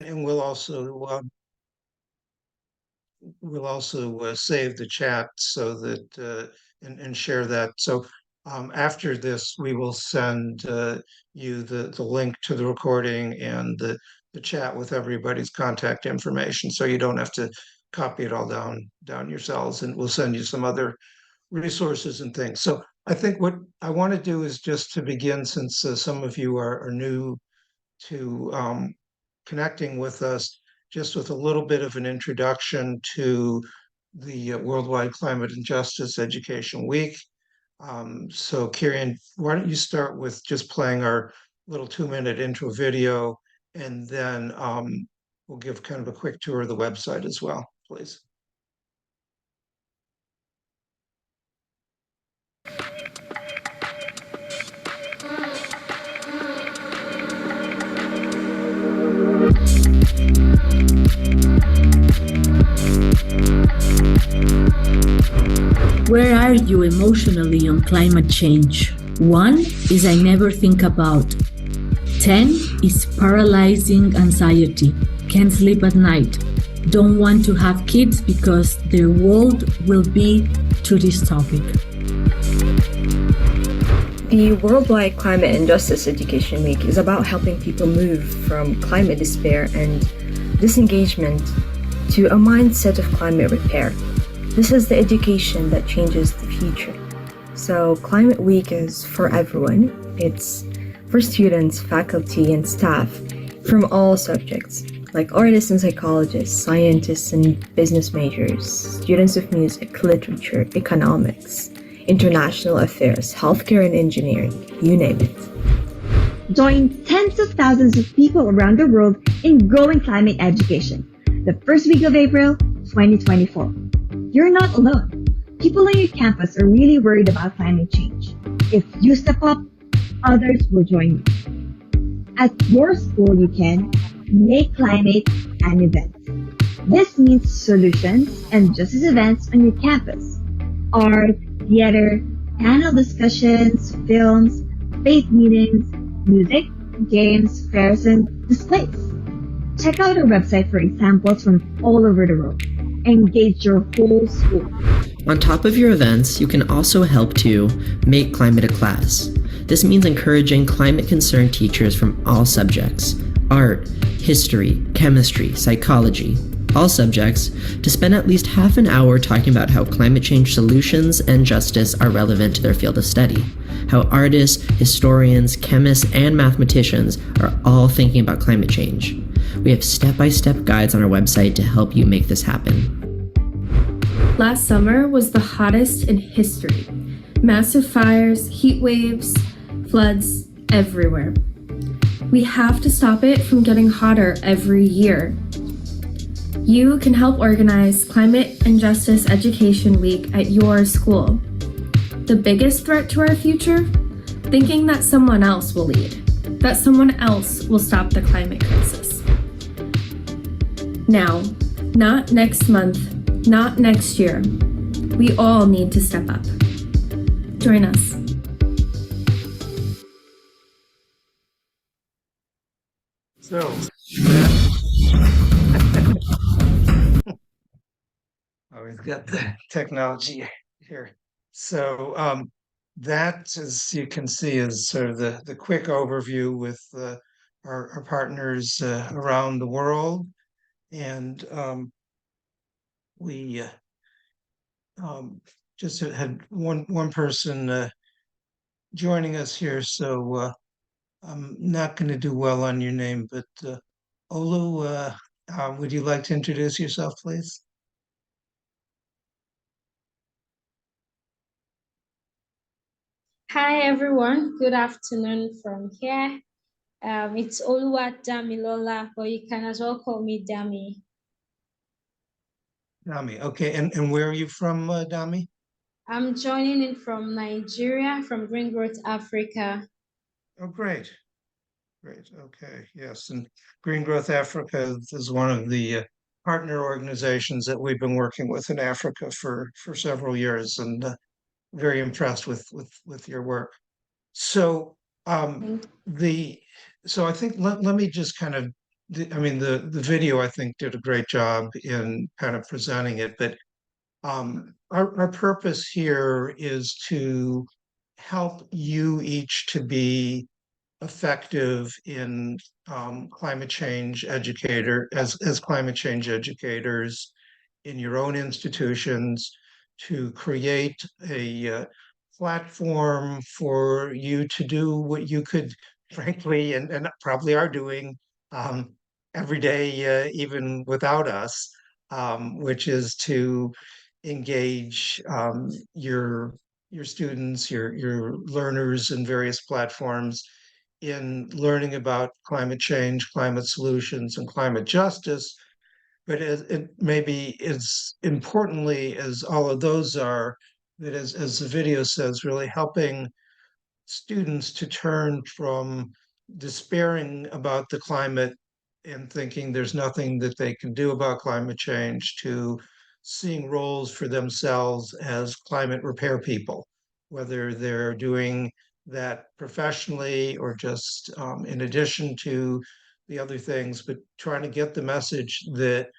And we'll also save the chat so that and share that. So after this, we will send you the link to the recording and the chat with everybody's contact information, so you don't have to copy it all down yourselves. And we'll send you some other resources and things. So I think what I want to do is just to begin, since some of you are new to connecting with us, just with a little bit of an introduction to the Worldwide Climate and Justice Education Week. So Kieran, why don't you start with just playing our little 2-minute intro video, and then we'll give kind of a quick tour of the website as well, please. Where are you emotionally on climate change? 1 is I never think about. 10 is paralyzing anxiety. Can't sleep at night. Don't want to have kids because their world will be to this topic. The Worldwide Climate and Justice Education Week is about helping people move from climate despair and disengagement to a mindset of climate repair. This is the education that changes the future. So Climate Week is for everyone. It's for students, faculty, and staff from all subjects, like artists and psychologists, scientists and business majors, students of music, literature, economics, international affairs, healthcare and engineering, you name it. Join tens of thousands of people around the world in growing climate education. The first week of April, 2024. You're not alone. People on your campus are really worried about climate change. If you step up, others will join you. At your school, you can make climate an event. This means solutions and justice events on your campus. Art, theater, panel discussions, films, faith meetings, music, games, fairs, and displays. Check out our website for examples from all over the world. Engage your whole school. On top of your events, you can also help to make climate a class. This means encouraging climate-concerned teachers from all subjects, art, history, chemistry, psychology, all subjects, to spend at least half an hour talking about how climate change solutions and justice are relevant to their field of study, how artists, historians, chemists, and mathematicians are all thinking about climate change. We have step-by-step guides on our website to help you make this happen. Last summer was the hottest in history. Massive fires, heat waves, floods everywhere. We have to stop it from getting hotter every year. You can help organize Climate and Justice Education Week at your school. The biggest threat to our future? Thinking that someone else will lead, that someone else will stop the climate crisis. Now, not next month, not next year. We all need to step up. Join us. So we've got the technology here. So that, as you can see, is sort of the quick overview with our partners around the world. And we just had one person joining us here, so I'm not going to do well on your name, but Olu, would you like to introduce yourself, please? Hi everyone, good afternoon from here. It's Oluwa Damilola, but you can as well call me Dami. Dami, okay, and where are you from, Dami? I'm joining in from Nigeria, from Green Growth, Africa. Oh, great. Great. Okay. Yes. And Green Growth Africa is one of the partner organizations that we've been working with in Africa for several years, and very impressed with your work. So I think let me just kind of I mean, the video, I think, did a great job in kind of presenting it, but our purpose here is to help you each to be effective in climate change educator as climate change educators in your own institutions, to create a platform for you to do what you could frankly and probably are doing um, every day even without us, which is to engage your students, your learners in various platforms in learning about climate change, climate solutions, and climate justice. But it maybe as importantly as all of those are, that as the video says, really helping students to turn from despairing about the climate and thinking there's nothing that they can do about climate change to seeing roles for themselves as climate repair people, whether they're doing that professionally or just in addition to the other things, but trying to get the message that,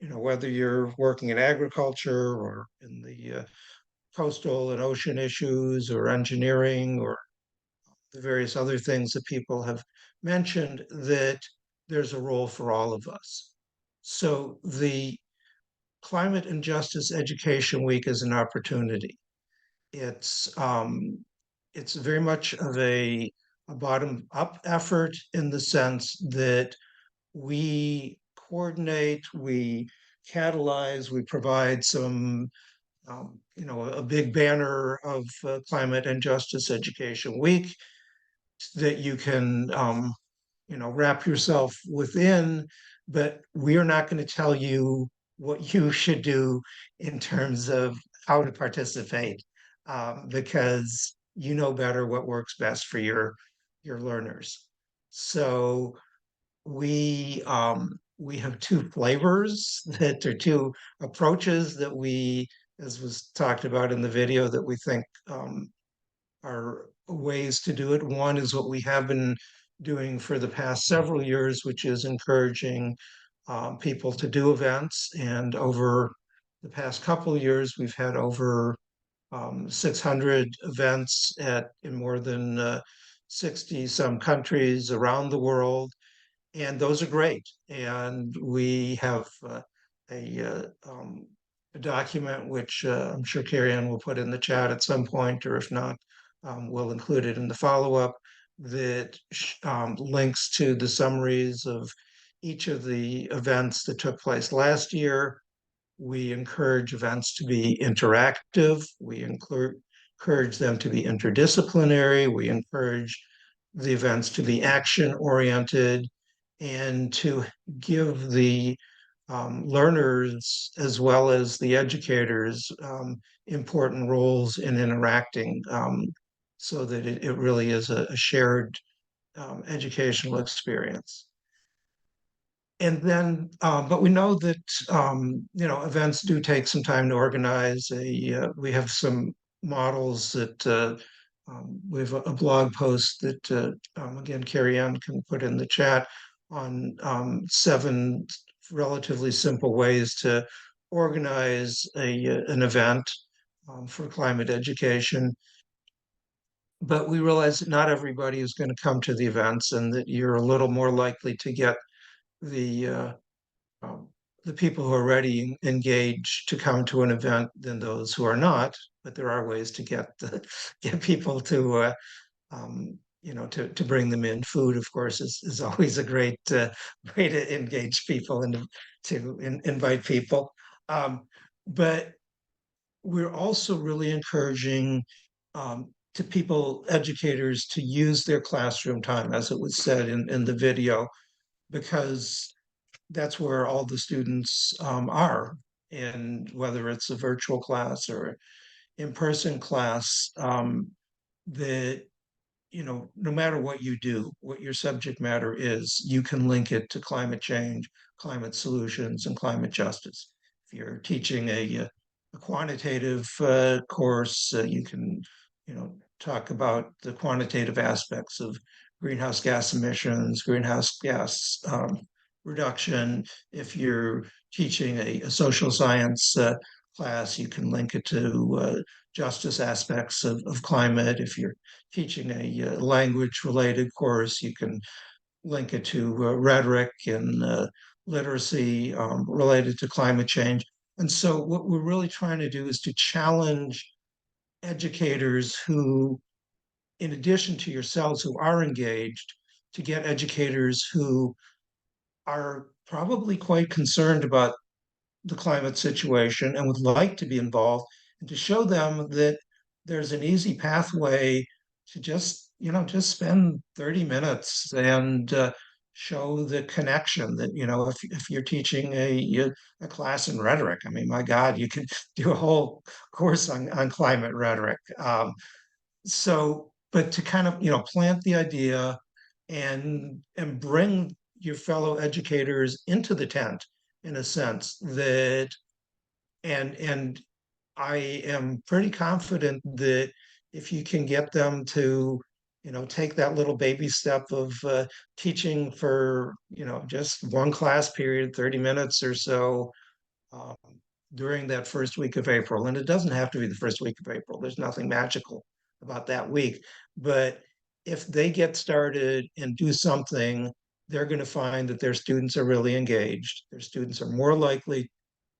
whether you're working in agriculture or in the coastal and ocean issues or engineering or the various other things that people have mentioned, that there's a role for all of us. So the Climate and Justice Education Week is an opportunity. It's it's very much of a bottom up effort in the sense that we coordinate, we catalyze, we provide some a big banner of Climate and Justice Education Week that you can wrap yourself within, but we are not going to tell you what you should do in terms of how to participate, because you know better what works best for your learners. So we have two flavors that are two approaches that we, as was talked about in the video, that we think are ways to do it. One is what we have been doing for the past several years, which is encouraging people to do events. And over the past couple of years, we've had over 600 events in more than 60 some countries around the world. And those are great. And we have a document which I'm sure Carrie Ann will put in the chat at some point, or if not, we'll include it in the follow-up, that links to the summaries of each of the events that took place last year. We encourage events to be interactive. We encourage them to be interdisciplinary. We encourage the events to be action-oriented and to give the learners as well as the educators important roles in interacting, so that it really is a shared educational experience. And then, but we know that events do take some time to organize. We have some models that we have a blog post that again Carrie Ann can put in the chat on 7 relatively simple ways to organize an event for climate education. But we realize that not everybody is going to come to the events, and that you're a little more likely to get the uh, um, the people who are already engaged to come to an event than those who are not. But there are ways to get people to to bring them in. Food, of course, is always a great way to engage people and to invite people. But we're also really encouraging to people, educators, to use their classroom time, as it was said in the video, because that's where all the students are. And whether it's a virtual class or in-person class, that no matter what you do, what your subject matter is, you can link it to climate change, climate solutions, and climate justice. If you're teaching a quantitative course, you can, talk about the quantitative aspects of greenhouse gas emissions, greenhouse gas reduction. If you're teaching a social science class, you can link it to justice aspects of climate. If you're teaching a language related course, you can link it to rhetoric and literacy related to climate change. And so what we're really trying to do is to challenge educators who, in addition to yourselves who are engaged, to get educators who are probably quite concerned about the climate situation and would like to be involved, and to show them that there's an easy pathway to just spend 30 minutes and show the connection that, if you're teaching a class in rhetoric, I mean, my God, you could do a whole course on climate rhetoric. But to kind of, plant the idea and bring your fellow educators into the tent in a sense that, and I am pretty confident that if you can get them to, take that little baby step of teaching for, just one class period, 30 minutes or so, um, during that first week of April. And it doesn't have to be the first week of April. There's nothing magical about that week. But if they get started and do something, they're going to find that their students are really engaged. Their students are more likely,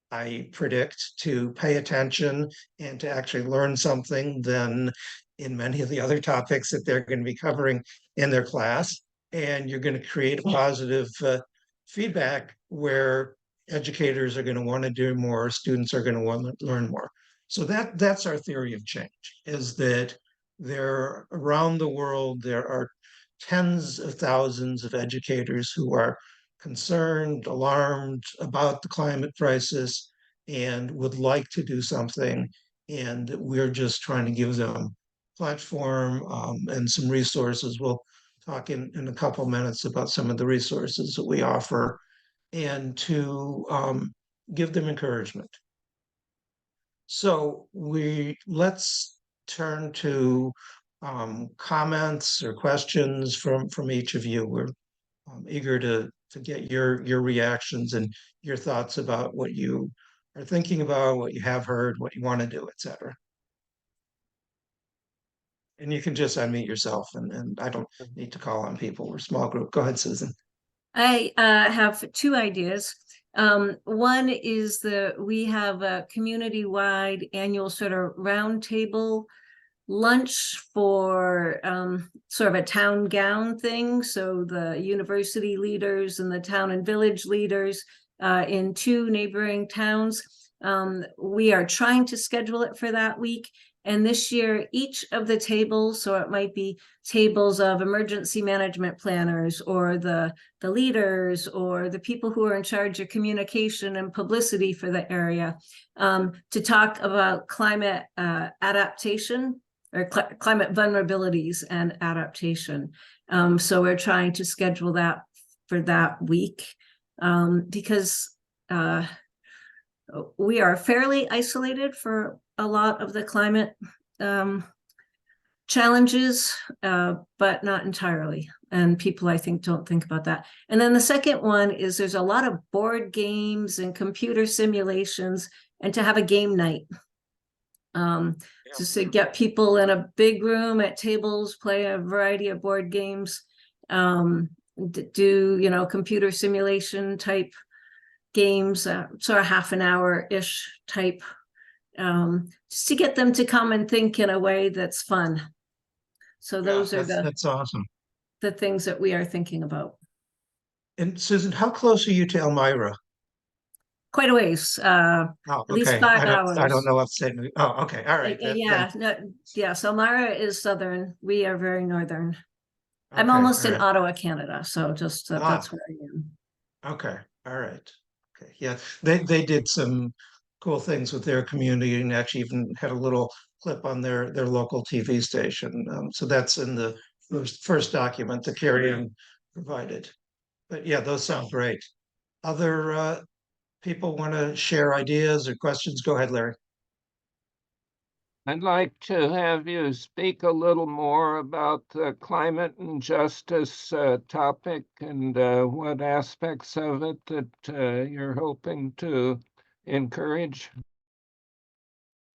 I predict, to pay attention and to actually learn something than in many of the other topics that they're going to be covering in their class. And you're going to create a positive feedback where educators are going to want to do more, students are going to want to learn more. So that's our theory of change, is that there around the world, there are tens of thousands of educators who are concerned, alarmed about the climate crisis, and would like to do something. And we're just trying to give them platform and some resources. We'll talk in a couple minutes about some of the resources that we offer, and to give them encouragement. So let's turn to comments or questions from each of you. We're eager to get your reactions and your thoughts about what you are thinking about, what you have heard, what you want to do, etc. And you can just unmute yourself, and I don't need to call on people. We're a small group. Go ahead, Susan. I have two ideas. One is we have a community-wide annual sort of roundtable lunch for sort of a town gown thing. So the university leaders and the town and village leaders in two neighboring towns. We are trying to schedule it for that week. And this year, each of the tables, so it might be tables of emergency management planners or the leaders or the people who are in charge of communication and publicity for the area, to talk about climate adaptation or climate vulnerabilities and adaptation. So we're trying to schedule that for that week because we are fairly isolated for a lot of the climate challenges, but not entirely. And people, I think, don't think about that. And then the second one is there's a lot of board games and computer simulations, and to have a game night. Just to get people in a big room at tables, play a variety of board games, do, computer simulation type games, sort of half an hour-ish type, just to get them to come and think in a way that's fun. So those are that's awesome. The things that we are thinking about. And Susan, how close are you to Elmira? Quite a ways, at least 5 hours. I don't know upstate. Oh, okay, all right. So Elmira is southern. We are very northern. Okay, I'm almost in right. Ottawa, Canada. So just that's where I am. Okay, all right. Okay, yeah, they did some cool things with their community, and actually even had a little clip on their local TV station. So that's in the first document that Carrie provided. But yeah, those sound great. Other people want to share ideas or questions? Go ahead, Larry. I'd like to have you speak a little more about the climate and justice topic and what aspects of it that you're hoping to encourage.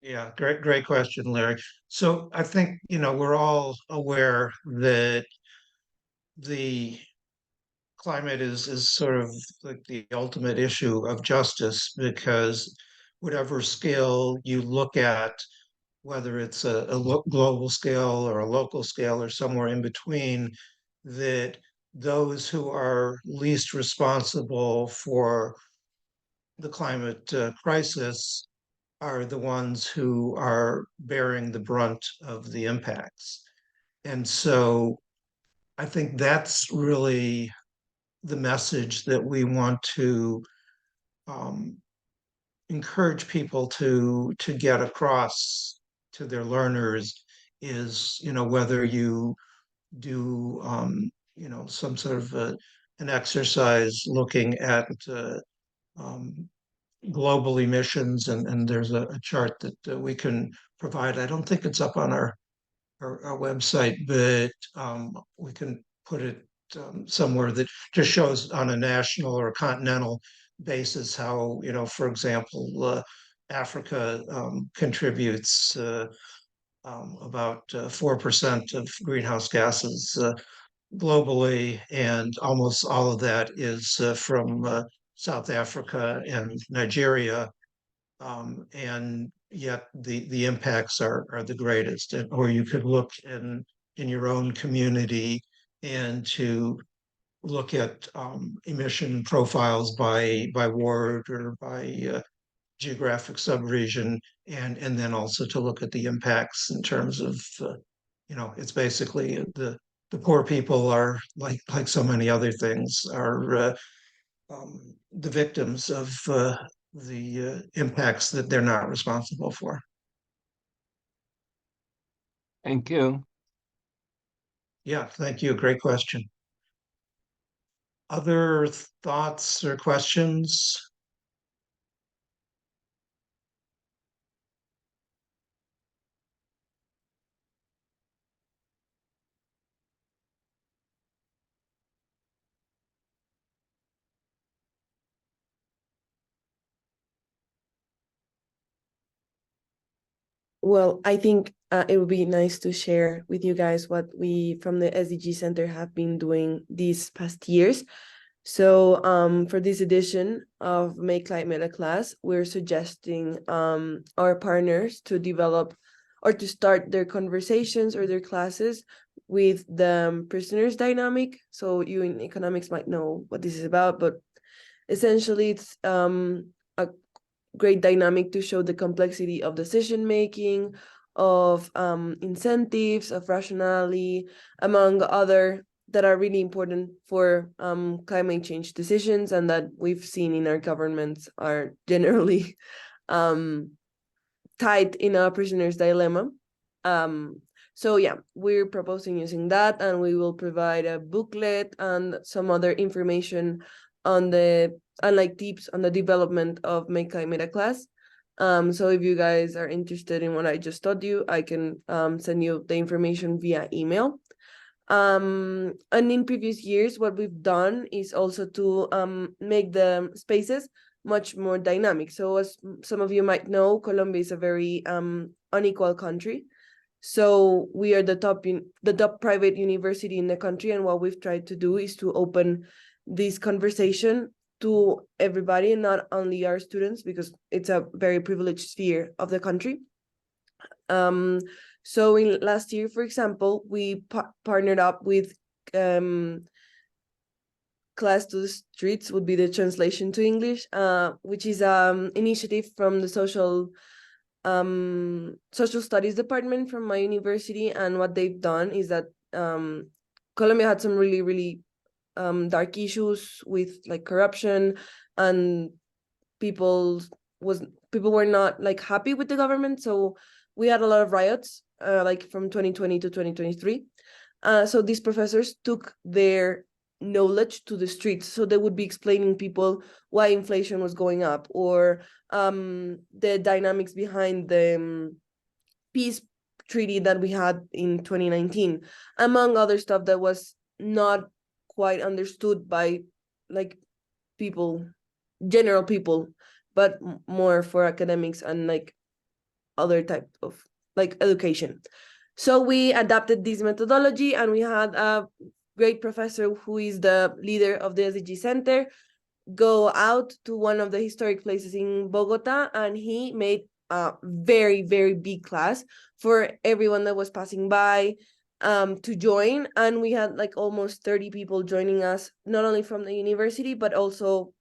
Yeah, great question, Larry. So I think, we're all aware that the climate is sort of like the ultimate issue of justice because whatever scale you look at, whether it's a global scale or a local scale or somewhere in between, that those who are least responsible for the climate crisis are the ones who are bearing the brunt of the impacts. And so I think that's really the message that we want to um, encourage people to get across to their learners is, whether you do, some sort of an exercise looking at um, global emissions, and there's a chart that we can provide. I don't think it's up on our website, but we can put it somewhere that just shows on a national or a continental basis how, for example, Africa contributes about 4% of greenhouse gases globally, and almost all of that is from South Africa and Nigeria, and yet the impacts are the greatest. Or you could look in your own community and to look at emission profiles by ward or by geographic subregion, and then also to look at the impacts in terms of it's basically the poor people are like so many other things are the victims of the impacts that they're not responsible for. Thank you. Yeah, thank you. Great question. Other thoughts or questions? Well, I think it would be nice to share with you guys what we from the SDG Center have been doing these past years. So for this edition of Make Climate a Class, we're suggesting our partners to develop or to start their conversations or their classes with the prisoners dynamic. So you in economics might know what this is about, but essentially it's a great dynamic to show the complexity of decision making, of incentives, of rationality, among other that are really important for climate change decisions, and that we've seen in our governments are generally tied in a prisoner's dilemma. So yeah, we're proposing using that, and we will provide a booklet and some other information on the tips on the development of Make Climate a Class. So if you guys are interested in what I just taught you, I can send you the information via email. And in previous years, what we've done is also to make the spaces much more dynamic. So as some of you might know, Colombia is a very unequal country. So we are the top private university in the country, and what we've tried to do is to open this conversation to everybody, and not only our students, because it's a very privileged sphere of the country. So in last year, for example, we partnered up with Class to the Streets would be the translation to English, which is initiative from the social studies department from my university. And what they've done is that Colombia had some really, really dark issues with like corruption, and people were not like happy with the government. So we had a lot of riots like from 2020 to 2023. So these professors took their knowledge to the streets, so they would be explaining people why inflation was going up, or the dynamics behind the peace treaty that we had in 2019, among other stuff that was not quite understood by like people, general people, but more for academics and like other type of like education. So we adapted this methodology, and we had a great professor who is the leader of the SDG Center go out to one of the historic places in Bogota, and he made a very, very big class for everyone that was passing by to join. And we had like almost 30 people joining us, not only from the university, but also,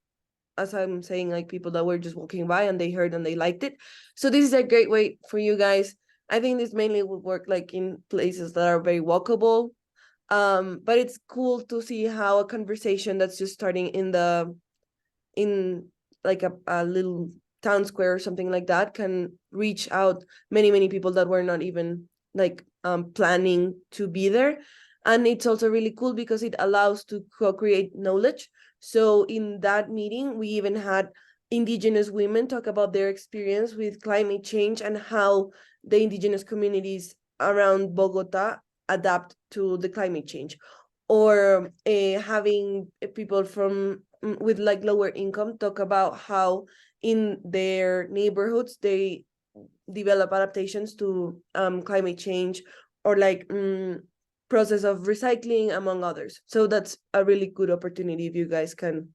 as I'm saying, like people that were just walking by and they heard and they liked it. So this is a great way for you guys. I think this mainly would work like in places that are very walkable. But it's cool to see how a conversation that's just starting in like a little town square or something like that can reach out many people that were not even like planning to be there. And it's also really cool because it allows to co-create knowledge. So in that meeting, we even had indigenous women talk about their experience with climate change and how the indigenous communities around Bogota adapt to the climate change, or having people from with like lower income talk about how in their neighborhoods they develop adaptations to climate change, or like process of recycling, among others. So that's a really good opportunity if you guys can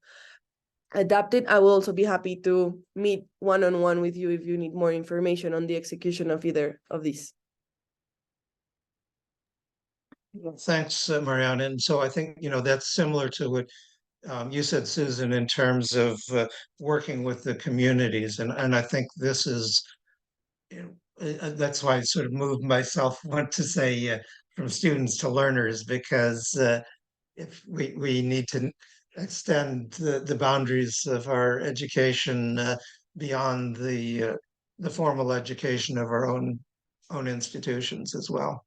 adapt it. I will also be happy to meet one-on-one with you if you need more information on the execution of either of these. Thanks, Mariana. And so I think, that's similar to what you said, Susan, in terms of working with the communities. And I think this is, that's why I sort of moved myself, want to say from students to learners, because if we need to extend the boundaries of our education beyond the formal education of our own institutions as well.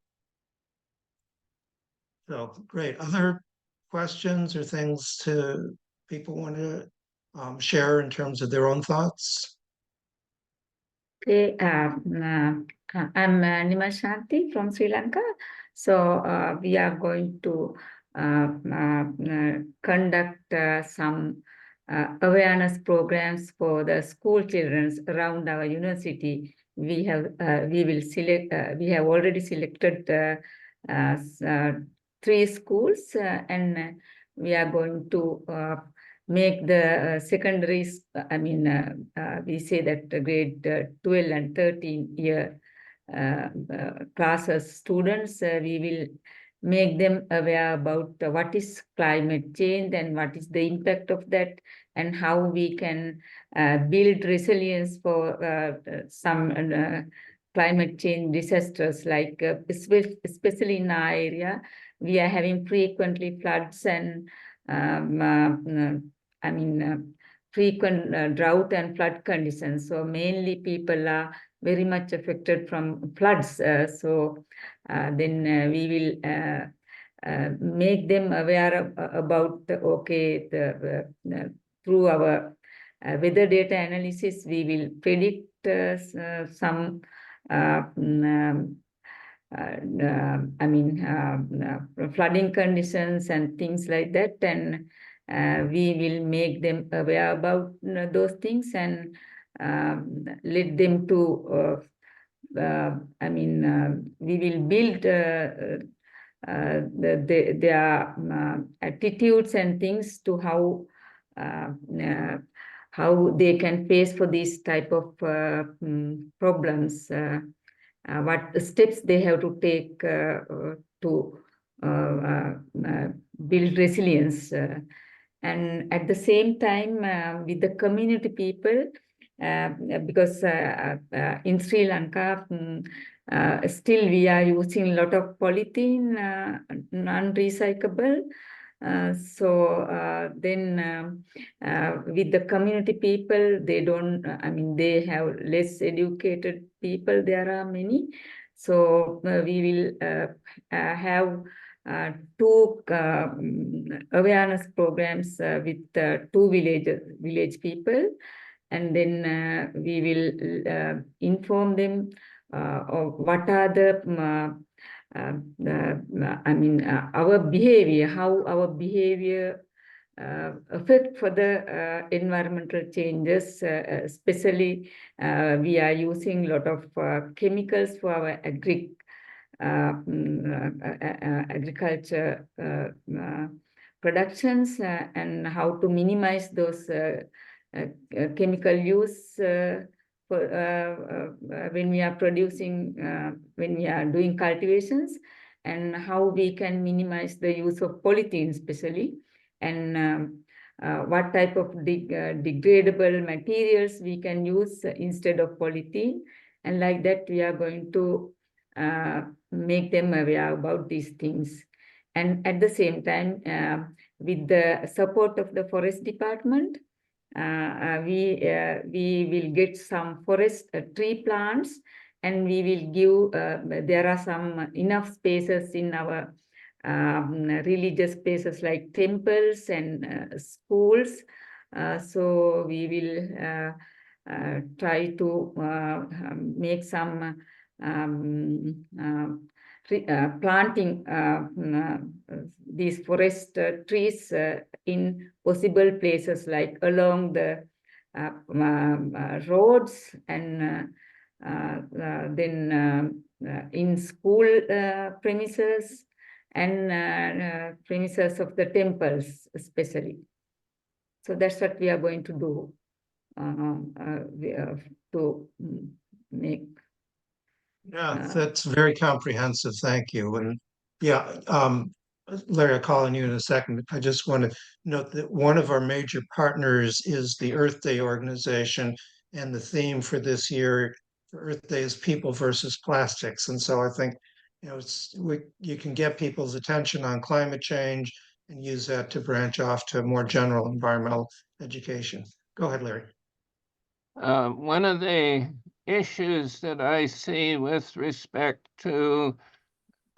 So great. Other questions or things to people want to share in terms of their own thoughts? Okay, I'm Nima Shanti from Sri Lanka. So we are going to conduct some awareness programs for the school children around our university. We have already selected 3 schools, and we are going to make the secondaries, we say that grade 12 and 13 year classes students, we will make them aware about what is climate change and what is the impact of that, and how we can build resilience for some climate change disasters, like especially in our area, we are having frequently floods and frequent drought and flood conditions. So mainly people are very much affected from floods. So then we will make them aware about through our weather data analysis, we will predict some flooding conditions and things like that, and we will make them aware about those things, and let them to we will build their attitudes and things to how they can face for these type of problems, what steps they have to take to build resilience. And at the same time, with the community people, because in Sri Lanka, still we are using a lot of polythene, non-recyclable. So then with the community people, they don't, they have less educated people, there are many. So we will have 2 awareness programs with 2 village people, and then we will inform them or what are the our behavior, how our behavior affect for the environmental changes, especially we are using a lot of chemicals for our agriculture productions, and how to minimize those chemical use when we are producing, when we are doing cultivations, and how we can minimize the use of polythene especially, and what type of degradable materials we can use instead of polythene. And like that, we are going to make them aware about these things. And at the same time, with the support of the forest department, we will get some forest tree plants, and we will give, there are some enough spaces in our religious spaces like temples and schools. So we will try to make some planting these forest trees in possible places like along the roads, and then in school premises, and premises of the temples especially. So that's what we are going to do to make. Yeah, that's very comprehensive. Thank you. And yeah, Larry, I'll call on you in a second. I just want to note that one of our major partners is the Earth Day organization, and the theme for this year for Earth Day is people versus plastics. And so I think, you can get people's attention on climate change and use that to branch off to more general environmental education. Go ahead, Larry. One of the issues that I see with respect to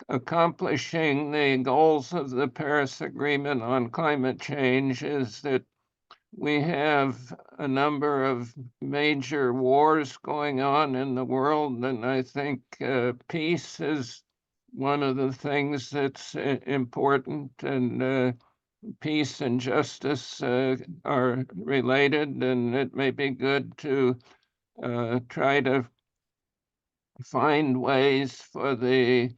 accomplishing the goals of the Paris Agreement on climate change is that we have a number of major wars going on in the world, and I think peace is one of the things that's important, and peace and justice are related, and it may be good to try to find ways for the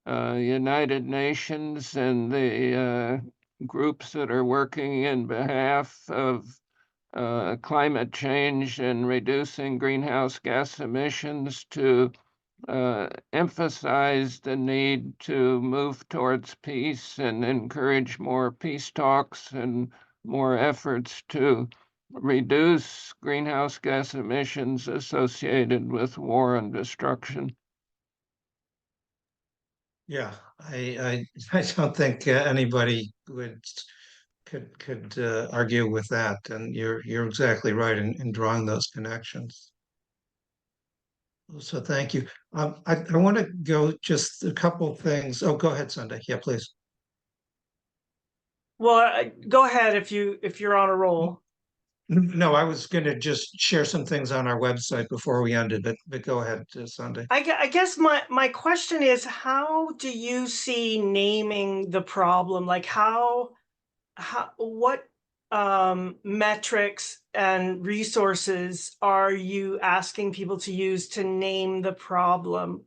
United Nations and the groups that are working in behalf of climate change and reducing greenhouse gas emissions to emphasize the need to move towards peace and encourage more peace talks and more efforts to reduce greenhouse gas emissions associated with war and destruction. Yeah, I don't think anybody could argue with that, and you're exactly right in drawing those connections. So thank you. I want to go just a couple things. Oh, go ahead, Sunday. Yeah, please. Well, go ahead if you're on a roll. No, I was going to just share some things on our website before we ended, but go ahead, Sunday. I guess my question is, how do you see naming the problem? Like what metrics and resources are you asking people to use to name the problem?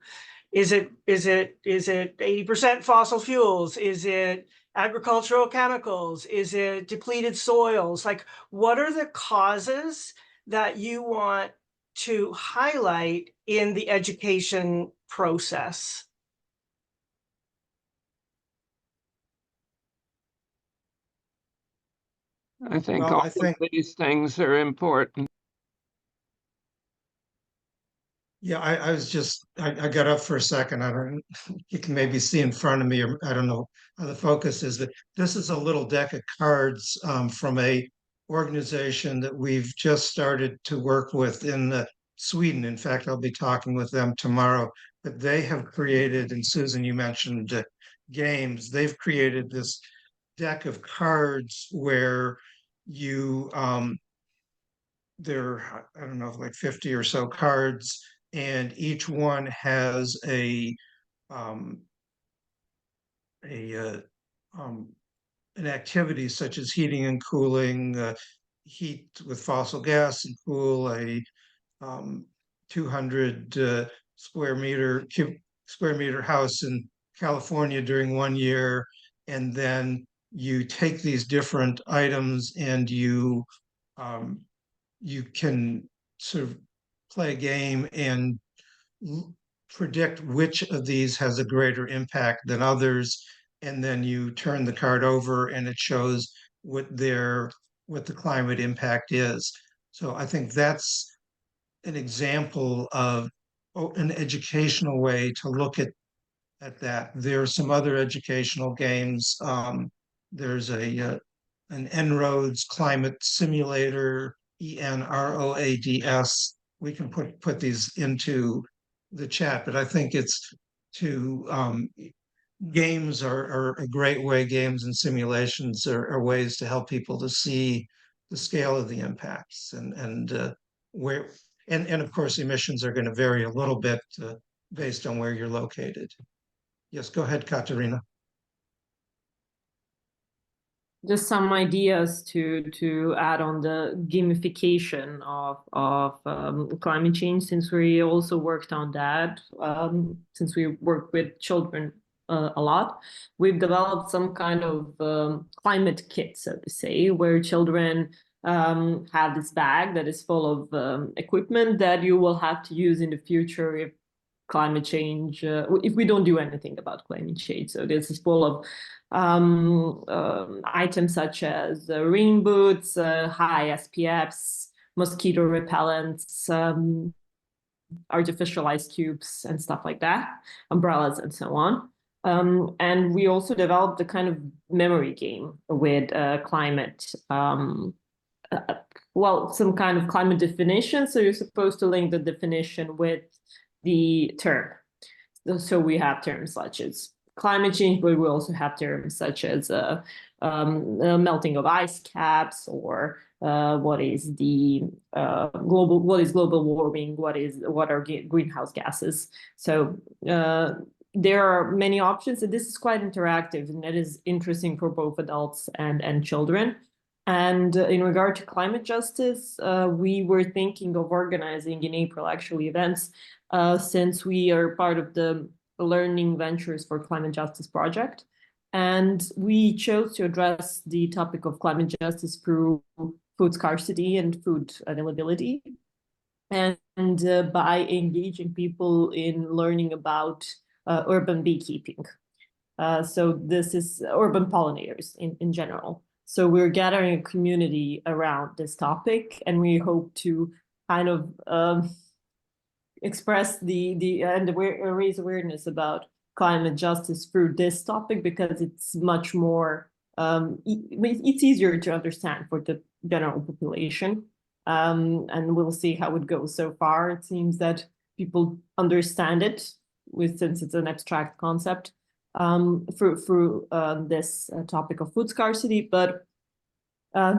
Is it 80% fossil fuels? Is it agricultural chemicals? Is it depleted soils? Like, what are the causes that you want to highlight in the education process? I think Well, all I think of these things are important. Yeah, I got up for a second. I don't, you can maybe see in front of me, or I don't know how the focus is, but this is a little deck of cards from a organization that we've just started to work with in Sweden. In fact, I'll be talking with them tomorrow. But they have created, and Susan, you mentioned games. They've created this deck of cards where you, there, I don't know, like 50 or so cards and each one has um, a an activity such as heating and cooling, heat with fossil gas and cool a 200 square meter house in California during 1 year, and then you take these different items and um, you can sort of play a game and predict which of these has a greater impact than others, and then you turn the card over and it shows what the climate impact is. So I think that's an example of an educational way to look at that. There are some other educational games. There's an En-ROADS climate simulator, ENROADS. We can put these into the chat, but I think it's to games are a great way. Games and simulations are ways to help people to see the scale of the impacts and where and of course emissions are going to vary a little bit based on where you're located. Yes, go ahead, Katerina. Just some ideas to add on the gamification of climate change, since we also worked on that, since we work with children a lot. We've developed some kind of climate kit, so to say, where children have this bag that is full of equipment that you will have to use in the future if climate change, if we don't do anything about climate change. So this is full of items such as rain boots, high SPFs, mosquito repellents, artificial ice cubes and stuff like that, umbrellas and so on. And we also developed a kind of memory game with climate, well, some kind of climate definition. So you're supposed to link the definition with the term. So we have terms such as climate change, but we also have terms such as melting of ice caps, or what is the global warming, what are greenhouse gases. So there are many options, and this is quite interactive, and it is interesting for both adults and children. And in regard to climate justice, we were thinking of organizing in April actually events, since we are part of the Learning Ventures for Climate Justice project. And we chose to address the topic of climate justice through food scarcity and food availability. And by engaging people in learning about urban beekeeping. So this is urban pollinators in general. So we're gathering a community around this topic, and we hope to kind of express and raise awareness about climate justice through this topic, because it's much more, it's easier to understand for the general population. And we'll see how it goes. So far, it seems that people understand it, since it's an abstract concept, through this topic of food scarcity. But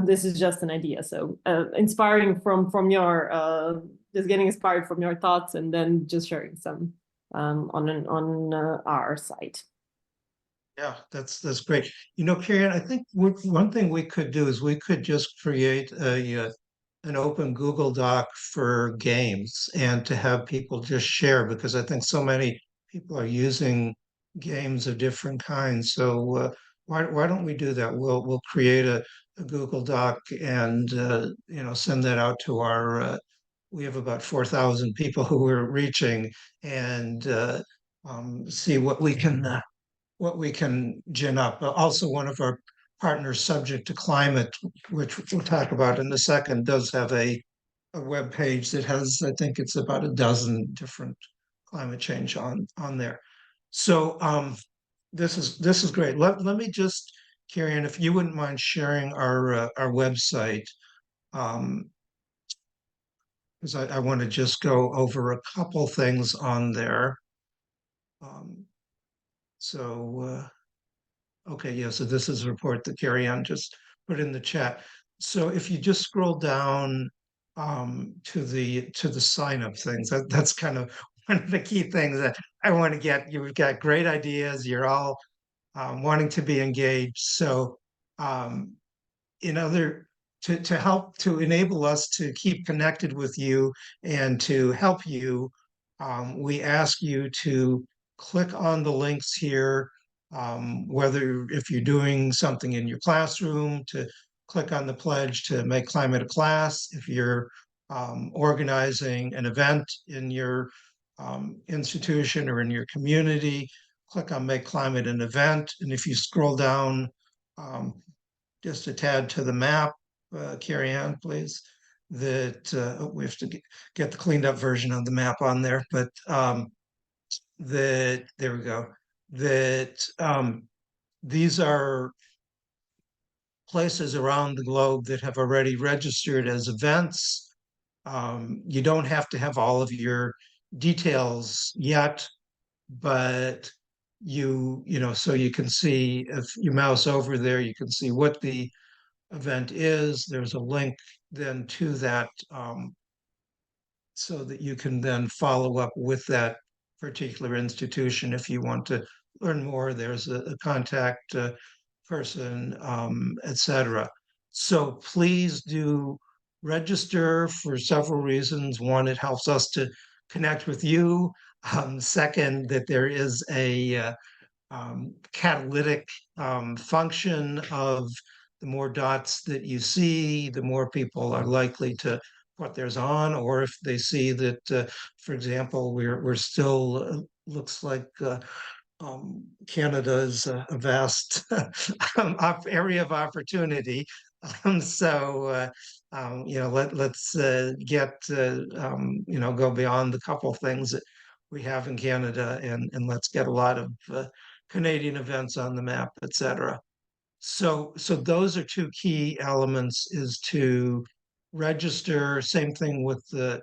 this is just an idea. So inspiring from your, just getting inspired from your thoughts, and then just sharing some on our site. Yeah, that's great. You know, Karen, I think one thing we could do is we could just create an open Google Doc for games, and to have people just share, because I think so many people are using games of different kinds. So why don't we do that? We'll create a Google Doc and send that out to our. We have about 4,000 people who we're reaching, and see what we can gin up. Also, one of our partners, Subject to Climate, which we'll talk about in a second, does have a web page that has, I think it's about a dozen different climate change on there. So this is great. Let me just, Karen, if you wouldn't mind sharing our website, because I want to just go over a couple things on there. Okay, yeah, so this is a report that Carrie Ann just put in the chat. So if you just scroll down to the sign up things. That's kind of one of the key things that I want to get. You've got great ideas. You're all wanting to be engaged. So um, in other to help to enable us to keep connected with you and to help you, we ask you to click on the links here, whether if you're doing something in your classroom, to click on the pledge to make climate a class. If you're organizing an event in your institution or in your community, click on make climate an event. And if you scroll down um, just a tad to the map, Carrie Ann, please, that we have to get the cleaned up version of the map on there, but that, there we go, that these are places around the globe that have already registered as events. You don't have to have all of your details yet, but you know, so you can see, if you mouse over there, you can see what the event is. There's a link then to that, so that you can then follow up with that particular institution if you want to learn more. There's a contact person, etc. So please do register for several reasons. One, it helps us to connect with you. Second, that there is a catalytic function of the more dots that you see, the more people are likely to put theirs on, or if they see that, for example, we're still looks like Canada is a vast area of opportunity. So, you know, let's get, you know, go beyond the couple things that we have in Canada, and let's get a lot of Canadian events on the map, et cetera. So those are two key elements, is to register. Same thing with the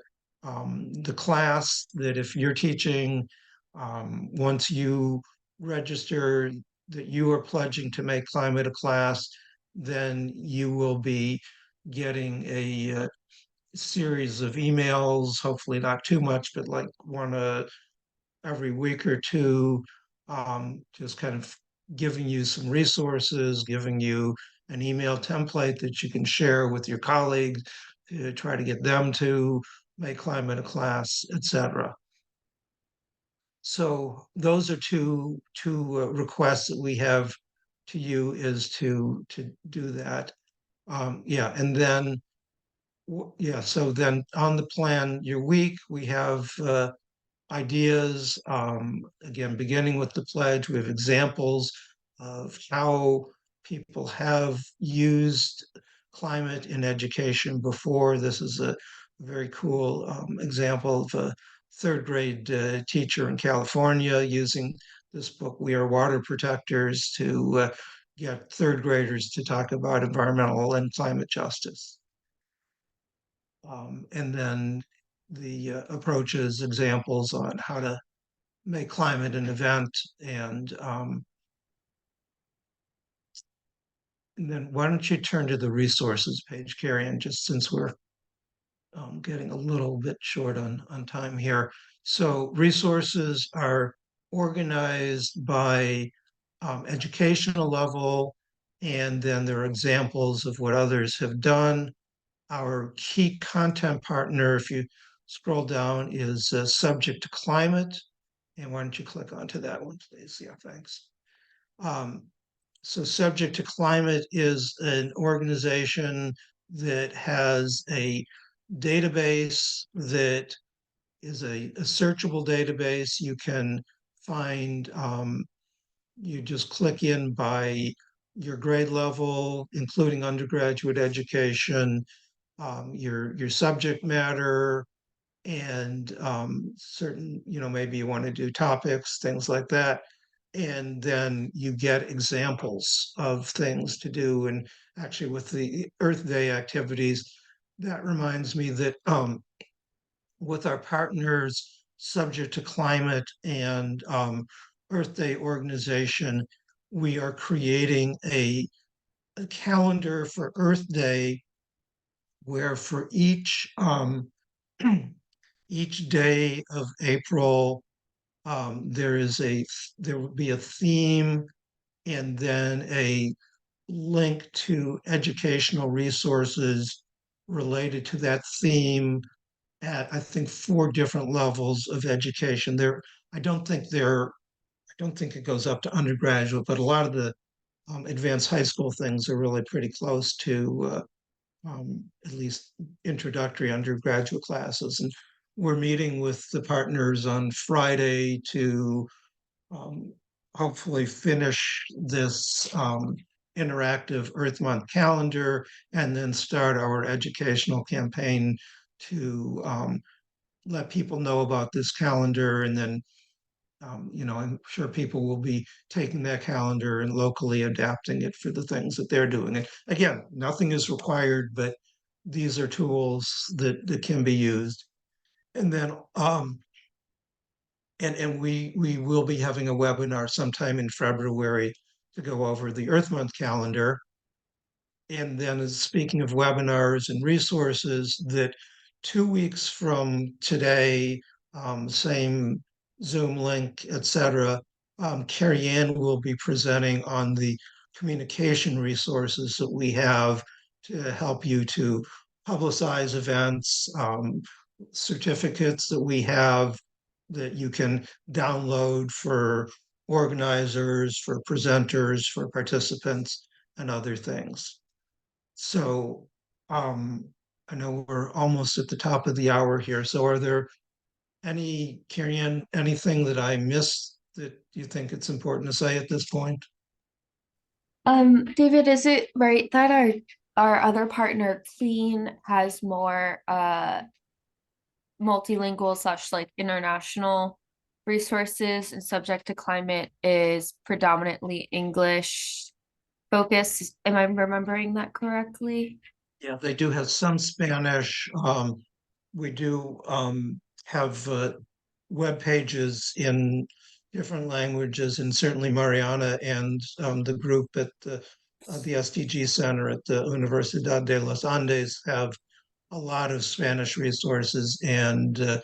class, that if you're teaching, once you register that you are pledging to make climate a class, then you will be getting a series of emails, hopefully not too much, but like one every week or two, just kind of giving you some resources, giving you an email template that you can share with your colleagues to try to get them to make climate a class, etc. So those are two requests that we have to you, is to do that. Yeah, and then yeah, so then on the plan your week, we have ideas. Again, beginning with the pledge, we have examples of how people have used climate in education before. This is a very cool example of a third grade teacher in California using this book, We Are Water Protectors, to get third graders to talk about environmental and climate justice. And then the approaches, examples on how to make climate an event. And then why don't you turn to the resources page, Carrie, and just since we're getting a little bit short on time here. So resources are organized by educational level, and then there are examples of what others have done. Our key content partner, if you scroll down, is Subject to Climate. And why don't you click onto that one, please? Yeah, thanks. So Subject to Climate is an organization that has a database that is a searchable database. You can find, you just click in by your grade level, including undergraduate education, your subject matter, and certain, you know, maybe you want to do topics, things like that. And then you get examples of things to do. And actually, with the Earth Day activities, that reminds me that with our partners, Subject to Climate and Earth Day organization, we are creating a calendar for Earth Day, where for each day of April, there will be a theme and then a link to educational resources related to that theme at, I think, 4 different levels of education. I don't think it goes up to undergraduate, but a lot of the advanced high school things are really pretty close to at least introductory undergraduate classes. And we're meeting with the partners on Friday to um, hopefully finish this interactive Earth Month calendar and then start our educational campaign to let people know about this calendar. And then, I'm sure people will be taking that calendar and locally adapting it for the things that they're doing. And again, nothing is required, but these are tools that can be used. And then and we will be having a webinar sometime in February to go over the Earth Month calendar. And then, speaking of webinars and resources, that 2 weeks from today, same Zoom link, etc., Carrie Ann will be presenting on the communication resources that we have to help you to publicize events, certificates that we have that you can download for organizers, for presenters, for participants, and other things. So I know we're almost at the top of the hour here. So are there Carrie Ann, anything that I missed that you think it's important to say at this point? David, is it right that our other partner, Clean, has more multilingual / like international resources, and Subject to Climate is predominantly English focused? Am I remembering that correctly? Yeah, they do have some Spanish. We do have web pages in different languages, and certainly Mariana and the group at the SDG Center at the Universidad de los Andes have a lot of Spanish resources. And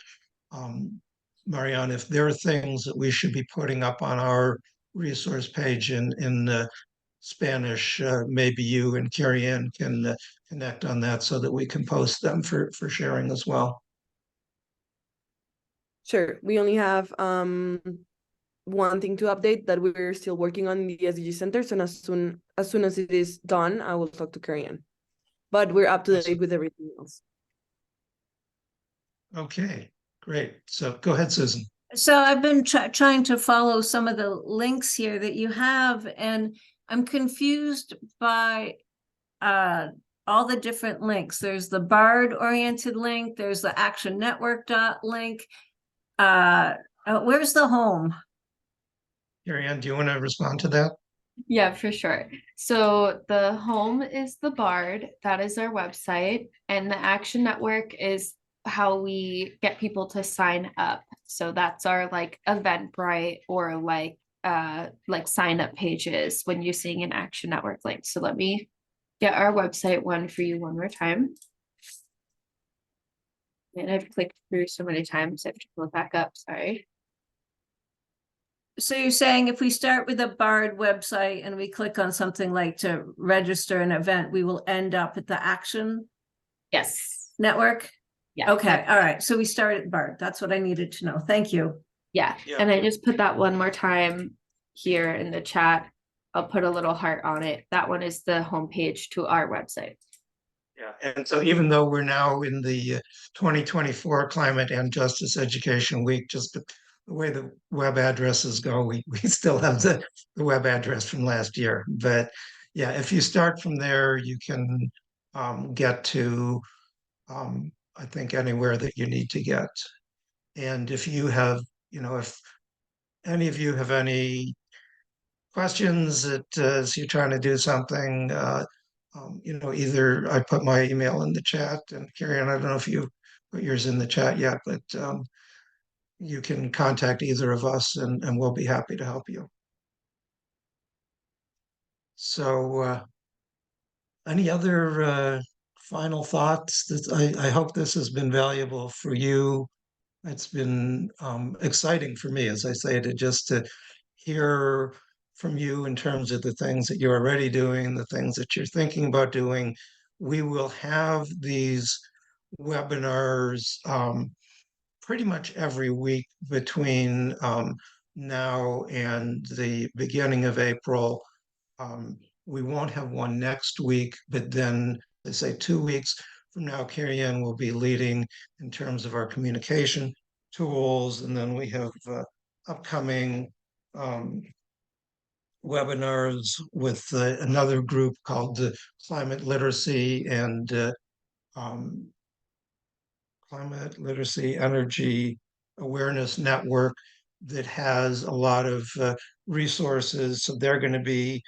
Mariana, if there are things that we should be putting up on our resource page in Spanish, maybe you and Carrie Ann can connect on that so that we can post them for sharing as well. Sure. We only have one thing to update, that we're still working on the SDG Center. So as soon as it is done, I will talk to Carrie Ann. But we're up to date with everything else. Okay, great. So go ahead, Susan. So I've been trying to follow some of the links here that you have, and I'm confused by all the different links. There's the BARD oriented link. There's the Action Network link. Where's the home? Carrie Ann, do you want to respond to that? Yeah, for sure. So the home is the BARD, that is our website, and the Action Network is how we get people to sign up. So that's our like Eventbrite or like sign up pages when you're seeing an Action Network link. So let me get our website one for you one more time. And I've clicked through so many times, I have to pull it back up, sorry. So you're saying if we start with a BARD website and we click on something like to register an event, we will end up at the Action Network? Yeah. Okay. All right. So we start at BARD. That's what I needed to know. Thank you. Yeah. And I just put that one more time here in the chat. I'll put a little heart on it. That one is the homepage to our website. Yeah, and so even though we're now in the 2024 Climate and Justice Education Week, just the way the web addresses go, we still have the web address from last year. But yeah, if you start from there, you can get to, I think, anywhere that you need to get. And if you have, if any of you have any questions that as you're trying to do something, either I put my email in the chat, and Carrie Ann, I don't know if you put yours in the chat yet, but you can contact either of us and we'll be happy to help you. So any other final thoughts? I hope this has been valuable for you. It's been exciting for me, as I say, to hear from you in terms of the things that you're already doing, the things that you're thinking about doing. We will have these webinars pretty much every week between now and the beginning of April. We won't have one next week, but then they say 2 weeks from now, Carrie Ann will be leading in terms of our communication tools. And then we have upcoming webinars with another group called the Climate Literacy and um, Climate Literacy Energy Awareness Network that has a lot of resources. So they're going to be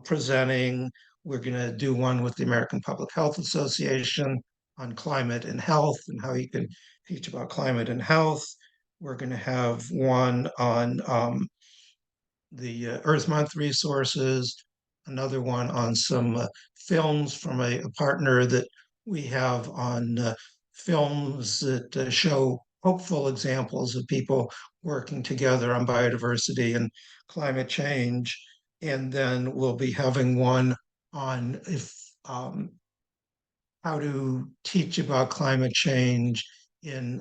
presenting. We're going to do one with the American Public Health Association on climate and health and how you can teach about climate and health. We're going to have one on the Earth Month resources, another one on some films from a partner that we have on films that show hopeful examples of people working together on biodiversity and climate change. And then we'll be having one on if how to teach about climate change in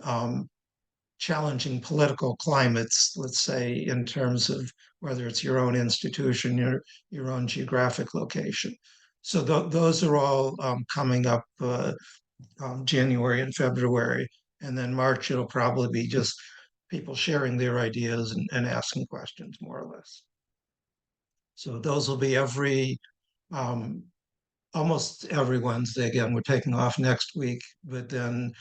challenging political climates, let's say, in terms of whether it's your own institution, your own geographic location. So those are all coming up January and February. And then March, it'll probably be just people sharing their ideas and asking questions, more or less. So those will be almost every Wednesday. Again, we're taking off next week, but then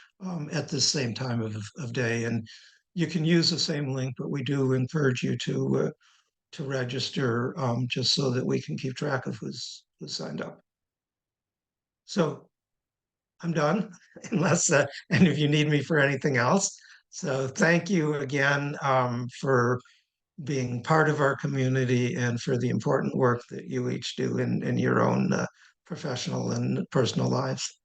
at the same time of day. And you can use the same link, but we do encourage you to register just so that we can keep track of who's signed up. So I'm done, unless any of you need me for anything else. So thank you again for being part of our community and for the important work that you each do in your own professional and personal lives.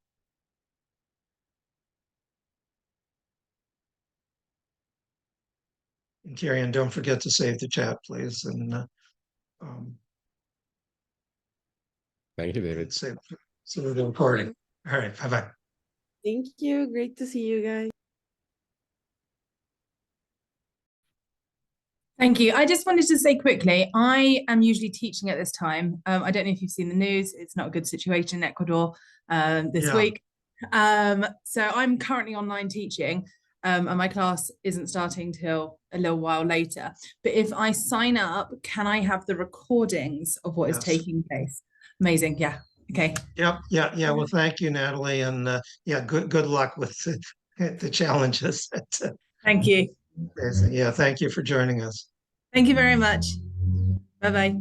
And Carrie Ann, don't forget to save the chat, please. And Thank you, David. save the recording. All right, bye-bye. Thank you. Great to see you guys. Thank you. I just wanted to say quickly, I am usually teaching at this time. I don't know if you've seen the news. It's not a good situation in Ecuador this week. So I'm currently online teaching and my class isn't starting till a little while later. But if I sign up, can I have the recordings of what is taking place? Amazing. Yeah. Okay. Yep. Yeah. Well, thank you, Natalie. And yeah, good luck with the challenges. Thank you. Yeah, thank you for joining us. Thank you very much. Bye-bye.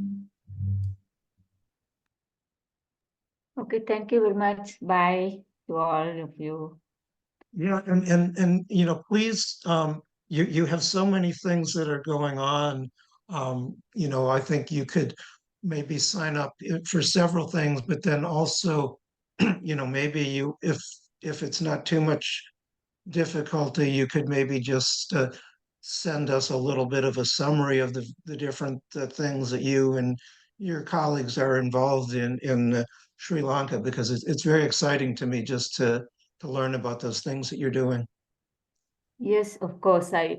Okay, thank you very much. Bye to all of you. Yeah, and please, you have so many things that are going on. I think you could maybe sign up for several things, but then also, maybe if it's not too much difficulty, you could maybe just send us a little bit of a summary of the different things that you and your colleagues are involved in Sri Lanka, because it's very exciting to me just to learn about those things that you're doing. Yes, of course, I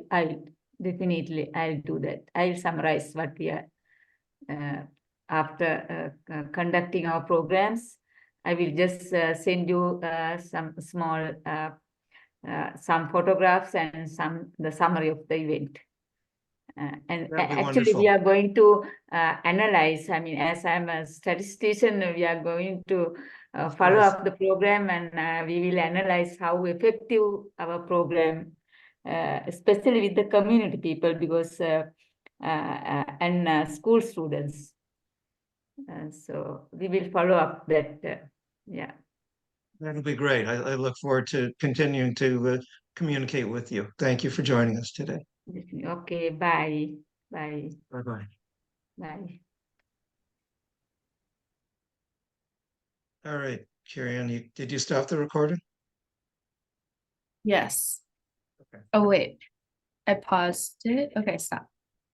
definitely I'll do that. I'll summarize what we are after conducting our programs. I will just send you some small some photographs and the summary of the event. And actually, wonderful. we are going to analyze. I mean, as I'm a statistician, we are going to follow up the program, and we will analyze how effective our program, especially with the community people, because and school students. So we will follow up that. Yeah. That'll be great. I look forward to continuing to communicate with you. Thank you for joining us today. Okay, bye. Bye. Bye-bye. Bye. All right. Carrie-Ann, did you stop the recording? Yes. Okay. Oh, wait. I paused it. Okay, stop.